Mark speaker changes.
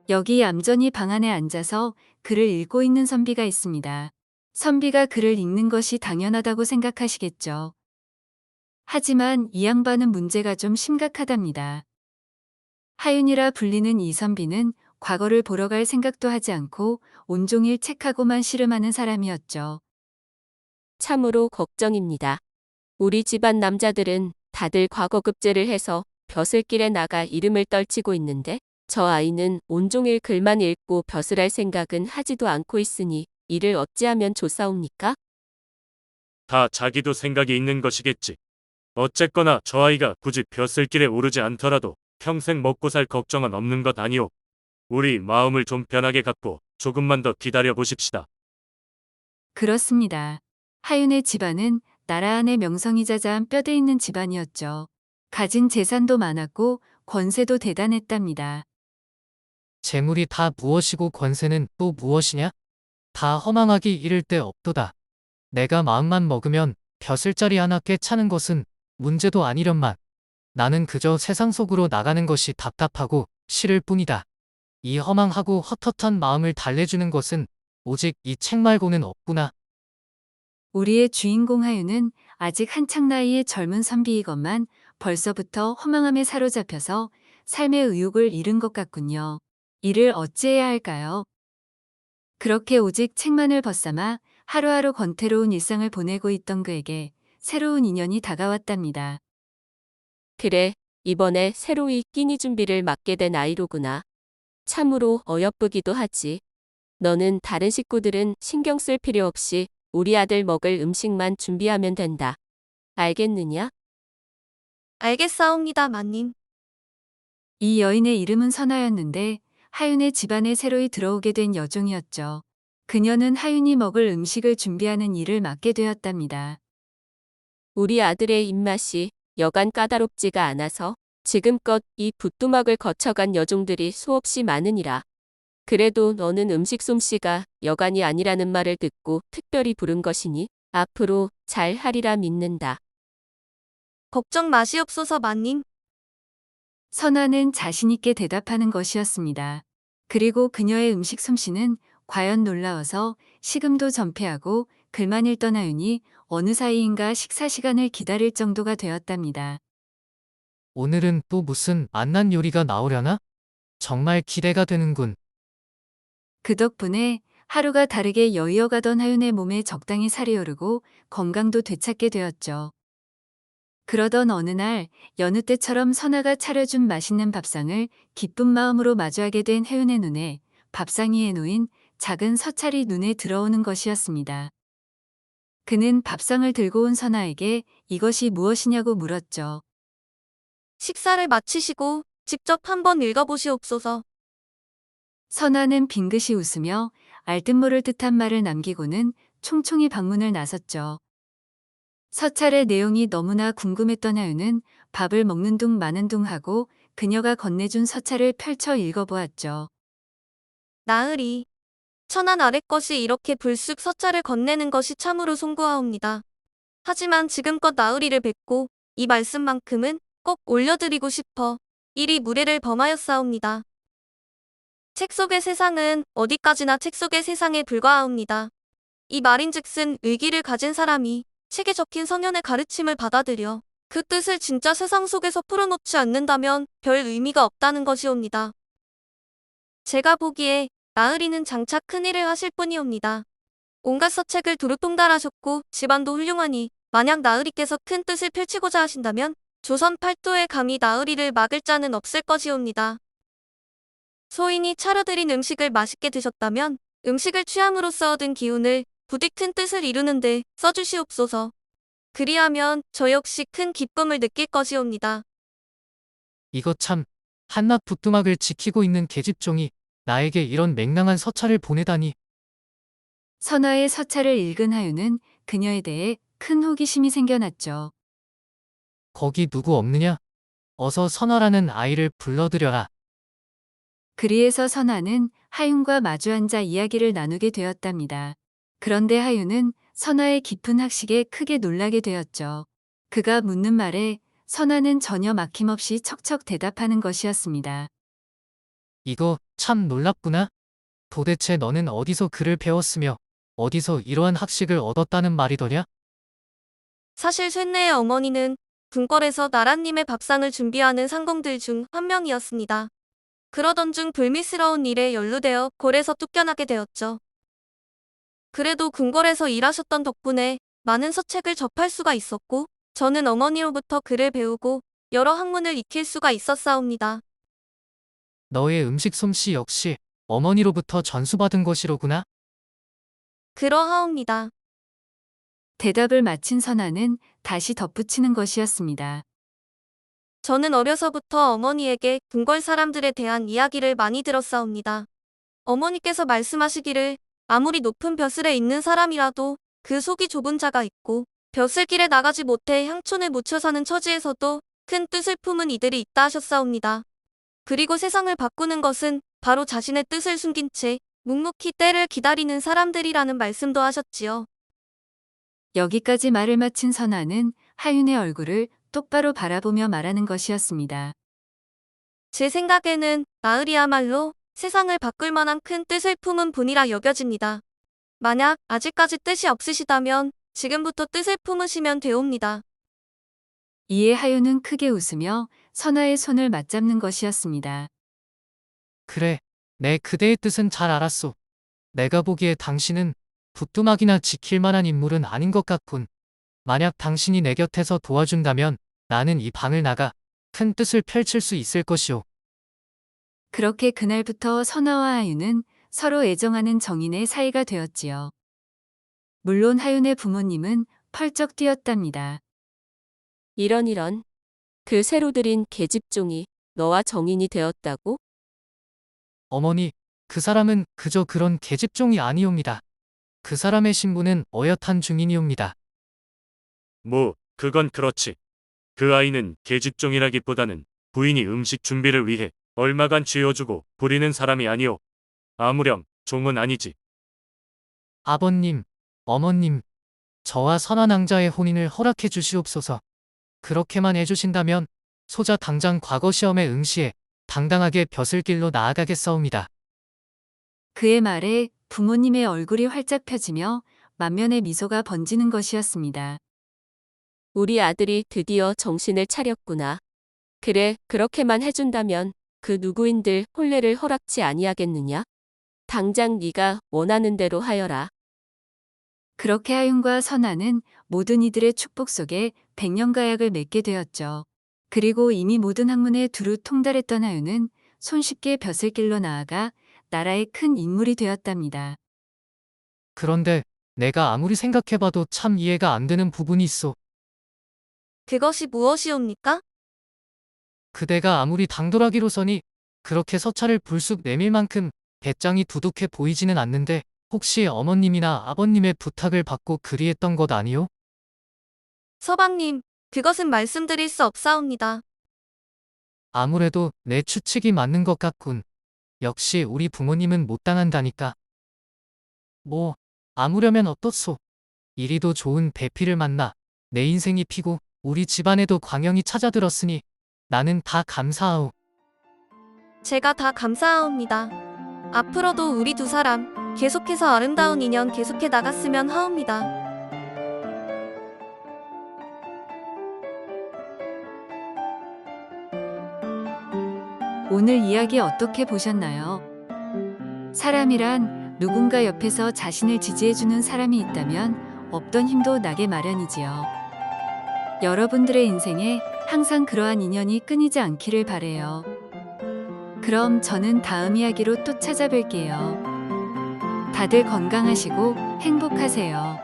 Speaker 1: 여기 얌전히 방 안에 앉아서 글을 읽고 있는 선비가 있습니다. 선비가 글을 읽는 것이 당연하다고 생각하시겠죠. 하지만 이 양반은 문제가 좀 심각하답니다. 하윤이라 불리는 이 선비는 과거를 보러 갈 생각도 하지 않고 온종일 책하고만 씨름하는 사람이었죠.
Speaker 2: 참으로 걱정입니다. 우리 집안 남자들은 다들 과거급제를 해서 벼슬길에 나가 이름을 떨치고 있는데 저 아이는 온종일 글만 읽고 벼슬할 생각은 하지도 않고 있으니 이를 어찌하면 좋사옵니까?
Speaker 3: 다 자기도 생각이 있는 것이겠지. 어쨌거나 저 아이가 굳이 벼슬길에 오르지 않더라도 평생 먹고 살 걱정은 없는 것 아니오. 우리 마음을 좀 편하게 갖고 조금만 더 기다려 보십시다.
Speaker 1: 그렇습니다. 하윤의 집안은 나라 안의 명성이 자자한 뼈대 있는 집안이었죠. 가진 재산도 많았고 권세도 대단했답니다.
Speaker 4: 재물이 다 무엇이고 권세는 또 무엇이냐? 다 허망하기 이를 데 없도다. 내가 마음만 먹으면 벼슬자리 하나 꿰차는 것은 문제도 아니련만. 나는 그저 세상 속으로 나가는 것이 답답하고 싫을 뿐이다. 이 허망하고 헛헛한 마음을 달래주는 것은 오직 이 책 말고는 없구나.
Speaker 1: 우리의 주인공 하윤은 아직 한창 나이의 젊은 선비이건만 벌써부터 허망함에 사로잡혀서 삶의 의욕을 잃은 것 같군요. 이를 어찌해야 할까요? 그렇게 오직 책만을 벗삼아 하루하루 권태로운 일상을 보내고 있던 그에게 새로운 인연이 다가왔답니다.
Speaker 2: 그래, 이번에 새로이 끼니 준비를 맡게 된 아이로구나. 참으로 어여쁘기도 하지. 너는 다른 식구들은 신경 쓸 필요 없이 우리 아들 먹을 음식만 준비하면 된다. 알겠느냐?
Speaker 5: 알겠사옵니다, 마님.
Speaker 1: 이 여인의 이름은 선아였는데 하윤의 집안에 새로이 들어오게 된 여종이었죠. 그녀는 하윤이 먹을 음식을 준비하는 일을 맡게 되었답니다.
Speaker 2: 우리 아들의 입맛이 여간 까다롭지가 않아서 지금껏 이 부뚜막을 거쳐간 여종들이 수없이 많으니라. 그래도 너는 음식 솜씨가 여간이 아니라는 말을 듣고 특별히 부른 것이니 앞으로 잘 하리라 믿는다.
Speaker 5: 걱정 마시옵소서, 마님.
Speaker 1: 선아는 자신있게 대답하는 것이었습니다. 그리고 그녀의 음식 솜씨는 과연 놀라워서 식음도 전폐하고 글만 읽던 하윤이 어느 사이인가 식사 시간을 기다릴 정도가 되었답니다.
Speaker 4: 오늘은 또 무슨 맛난 요리가 나오려나? 정말 기대가 되는군.
Speaker 1: 그 덕분에 하루가 다르게 여이어가던 하윤의 몸에 적당히 살이 오르고 건강도 되찾게 되었죠. 그러던 어느 날 여느 때처럼 선아가 차려준 맛있는 밥상을 기쁜 마음으로 마주하게 된 하윤의 눈에 밥상 위에 놓인 작은 서찰이 눈에 들어오는 것이었습니다. 그는 밥상을 들고 온 선아에게 이것이 무엇이냐고 물었죠.
Speaker 5: 식사를 마치시고 직접 한번 읽어보시옵소서.
Speaker 1: 선아는 빙긋이 웃으며 알듯 모를 듯한 말을 남기고는 총총히 방문을 나섰죠. 서찰의 내용이 너무나 궁금했던 하윤은 밥을 먹는 둥 마는 둥 하고 그녀가 건네준 서찰을 펼쳐 읽어보았죠.
Speaker 5: 나으리. 천안 아래 것이 이렇게 불쑥 서찰을 건네는 것이 참으로 송구하옵니다. 하지만 지금껏 나으리를 뵙고 이 말씀만큼은 꼭 올려드리고 싶어 이리 무례를 범하였사옵니다. 책 속의 세상은 어디까지나 책 속의 세상에 불과하옵니다. 이 말인즉슨 의기를 가진 사람이 책에 적힌 성현의 가르침을 받아들여 그 뜻을 진짜 세상 속에서 풀어놓지 않는다면 별 의미가 없다는 것이옵니다. 제가 보기에 나으리는 장차 큰일을 하실 뿐이옵니다. 온갖 서책을 두루 통달하셨고 집안도 훌륭하니 만약 나으리께서 큰 뜻을 펼치고자 하신다면 조선 팔도에 감히 나으리를 막을 자는 없을 것이옵니다. 소인이 차려드린 음식을 맛있게 드셨다면 음식을 취함으로써 얻은 기운을 부디 큰 뜻을 이루는데 써주시옵소서. 그리하면 저 역시 큰 기쁨을 느낄 것이옵니다.
Speaker 4: 이거 참, 한낱 부뚜막을 지키고 있는 계집종이 나에게 이런 맹랑한 서찰을 보내다니.
Speaker 1: 선아의 서찰을 읽은 하윤은 그녀에 대해 큰 호기심이 생겨났죠.
Speaker 4: 거기 누구 없느냐? 어서 선아라는 아이를 불러들여라.
Speaker 1: 그리해서 선아는 하윤과 마주 앉아 이야기를 나누게 되었답니다. 그런데 하윤은 선아의 깊은 학식에 크게 놀라게 되었죠. 그가 묻는 말에 선아는 전혀 막힘없이 척척 대답하는 것이었습니다.
Speaker 4: 이거 참 놀랍구나. 도대체 너는 어디서 글을 배웠으며 어디서 이러한 학식을 얻었다는 말이더냐?
Speaker 5: 사실 쇠뇌의 어머니는 궁궐에서 나라님의 밥상을 준비하는 상공들 중 한 명이었습니다. 그러던 중 불미스러운 일에 연루되어 골에서 쫓겨나게 되었죠. 그래도 궁궐에서 일하셨던 덕분에 많은 서책을 접할 수가 있었고 저는 어머니로부터 글을 배우고 여러 학문을 익힐 수가 있었사옵니다.
Speaker 4: 너의 음식 솜씨 역시 어머니로부터 전수받은 것이로구나.
Speaker 5: 그러하옵니다.
Speaker 1: 대답을 마친 선아는 다시 덧붙이는 것이었습니다.
Speaker 5: 저는 어려서부터 어머니에게 궁궐 사람들에 대한 이야기를 많이 들었사옵니다. 어머니께서 말씀하시기를 아무리 높은 벼슬에 있는 사람이라도 그 속이 좁은 자가 있고 벼슬길에 나가지 못해 향촌에 묻혀 사는 처지에서도 큰 뜻을 품은 이들이 있다 하셨사옵니다. 그리고 세상을 바꾸는 것은 바로 자신의 뜻을 숨긴 채 묵묵히 때를 기다리는 사람들이라는 말씀도 하셨지요.
Speaker 1: 여기까지 말을 마친 선아는 하윤의 얼굴을 똑바로 바라보며 말하는 것이었습니다.
Speaker 5: 제 생각에는 나으리야말로 세상을 바꿀 만한 큰 뜻을 품은 분이라 여겨집니다. 만약 아직까지 뜻이 없으시다면 지금부터 뜻을 품으시면 되옵니다.
Speaker 1: 이에 하윤은 크게 웃으며 선아의 손을 맞잡는 것이었습니다.
Speaker 4: 그래, 내 그대의 뜻은 잘 알았소. 내가 보기에 당신은 부뚜막이나 지킬 만한 인물은 아닌 것 같군. 만약 당신이 내 곁에서 도와준다면 나는 이 방을 나가 큰 뜻을 펼칠 수 있을 것이오.
Speaker 1: 그렇게 그날부터 선아와 하윤은 서로 애정하는 정인의 사이가 되었지요. 물론 하윤의 부모님은 펄쩍 뛰었답니다.
Speaker 2: 이런. 그 새로 들인 계집종이 너와 정인이 되었다고?
Speaker 4: 어머니, 그 사람은 그저 그런 계집종이 아니옵니다. 그 사람의 신분은 어엿한 중인이옵니다.
Speaker 3: 뭐, 그건 그렇지. 그 아이는 계집종이라기보다는 부인이 음식 준비를 위해 얼마간 쥐어주고 부리는 사람이 아니오. 아무렴 종은 아니지.
Speaker 4: 아버님, 어머님, 저와 선한왕자의 혼인을 허락해 주시옵소서. 그렇게만 해주신다면 소자 당장 과거 시험에 응시해 당당하게 벼슬길로 나아가겠사옵니다.
Speaker 1: 그의 말에 부모님의 얼굴이 활짝 펴지며 만면의 미소가 번지는 것이었습니다.
Speaker 2: 우리 아들이 드디어 정신을 차렸구나. 그래, 그렇게만 해준다면 그 누구인들 혼례를 허락치 아니하겠느냐? 당장 네가 원하는 대로 하여라.
Speaker 1: 그렇게 하윤과 선아는 모든 이들의 축복 속에 백년가약을 맺게 되었죠. 그리고 이미 모든 학문에 두루 통달했던 하윤은 손쉽게 벼슬길로 나아가 나라의 큰 인물이 되었답니다.
Speaker 4: 그런데 내가 아무리 생각해봐도 참 이해가 안 되는 부분이 있어.
Speaker 5: 그것이 무엇이옵니까?
Speaker 4: 그대가 아무리 당돌하기로서니 그렇게 서찰을 불쑥 내밀 만큼 배짱이 두둑해 보이지는 않는데 혹시 어머님이나 아버님의 부탁을 받고 그리했던 것 아니오?
Speaker 5: 서방님, 그것은 말씀드릴 수 없사옵니다.
Speaker 4: 아무래도 내 추측이 맞는 것 같군. 역시 우리 부모님은 못 당한다니까. 뭐, 아무려면 어떻소? 이리도 좋은 배필을 만나 내 인생이 피고 우리 집안에도 광영이 찾아들었으니 나는 다 감사하오.
Speaker 5: 제가 다 감사하옵니다. 앞으로도 우리 두 사람 계속해서 아름다운 인연 계속해 나갔으면 하옵니다.
Speaker 1: 오늘 이야기 어떻게 보셨나요? 사람이란 누군가 옆에서 자신을 지지해주는 사람이 있다면 없던 힘도 나게 마련이지요. 여러분들의 인생에 항상 그러한 인연이 끊이지 않기를 바래요. 그럼 저는 다음 이야기로 또 찾아뵐게요. 다들 건강하시고 행복하세요.